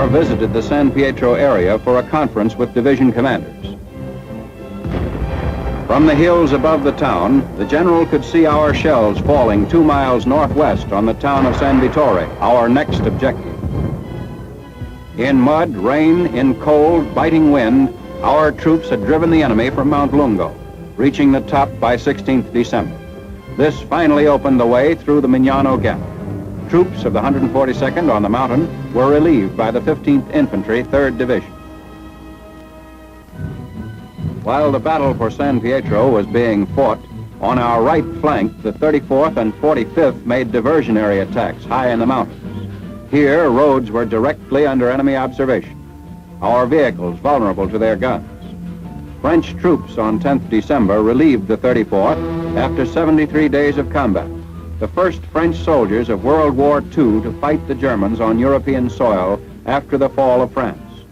visited the San Pietro area for a conference with division commanders. From the hills above the town, the general could see our shells falling 2 miles northwest on the town of San Vittore, our next objective. In mud, rain, in cold, biting wind, our troops had driven the enemy from Mount Lungo, reaching the top by 16th December. This finally opened the way through the Mignano Gap. Troops of the 142nd on the mountain were relieved by the 15th Infantry, 3rd Division. While the battle for San Pietro was being fought, on our right flank, the 34th and 45th made diversionary attacks high in the mountains. Here, roads were directly under enemy observation, our vehicles vulnerable to their guns. French troops on 10th December relieved the 34th after 73 days of combat, the first French soldiers of World War II to fight the Germans on European soil after the fall of France.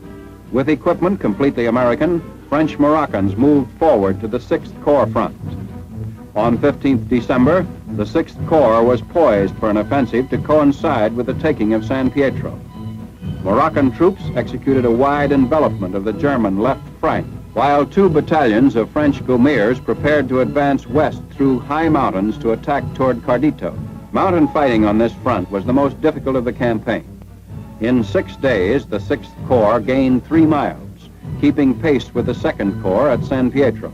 With equipment completely American, French Moroccans moved forward to the 6th Corps front. On 15th December, the 6th Corps was poised for an offensive to coincide with the taking of San Pietro. Moroccan troops executed a wide envelopment of the German left flank, while 2 battalions of French Gaumiers prepared to advance west through high mountains to attack toward Cardito. Mountain fighting on this front was the most difficult of the campaign. In 6 days, the 6th Corps gained 3 miles, keeping pace with the 2nd Corps at San Pietro.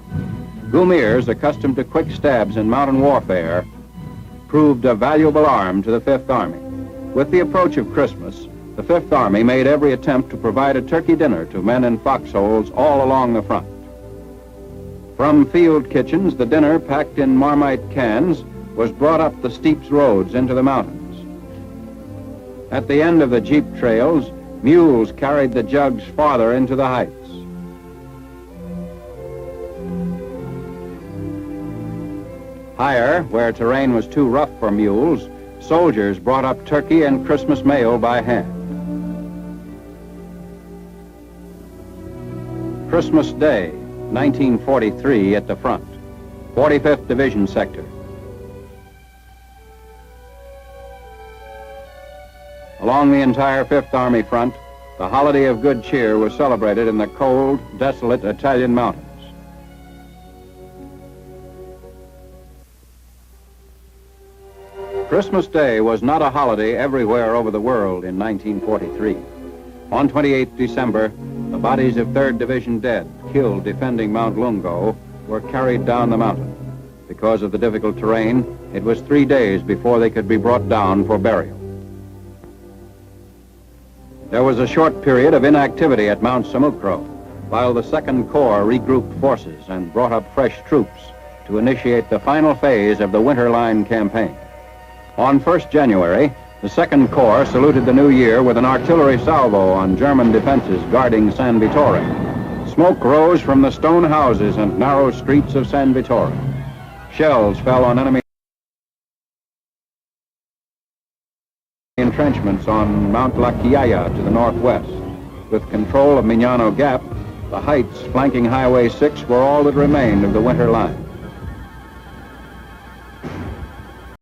Gaumiers, accustomed to quick stabs in mountain warfare, proved a valuable arm to the 5th Army. With the approach of Christmas, the 5th Army made every attempt to provide a turkey dinner to men in foxholes all along the front. From field kitchens, the dinner, packed in Marmite cans, was brought up the steep roads into the mountains. At the end of the jeep trails, mules carried the jugs farther into the heights. Higher, where terrain was too rough for mules, soldiers brought up turkey and Christmas mail by hand. Christmas Day, 1943, at the front, 45th Division sector. Along the entire 5th Army front, the holiday of good cheer was celebrated in the cold, desolate Italian mountains. Christmas Day was not a holiday everywhere over the world in 1943. On 28th December, the bodies of 3rd Division dead, killed defending Mount Lungo, were carried down the mountain. Because of the difficult terrain, it was 3 days before they could be brought down for burial. There was a short period of inactivity at Mount Samukro, while the 2nd Corps regrouped forces and brought up fresh troops to initiate the final phase of the Winter Line campaign. On 1st January, the 2nd Corps saluted the new year with an artillery salvo on German defenses guarding San Vittore. Smoke rose from the stone houses and narrow streets of San Vittore. Shells fell on enemy entrenchments on Mount La Chiaia to the northwest. With control of Mignano Gap, the heights flanking Highway 6 were all that remained of the Winter Line.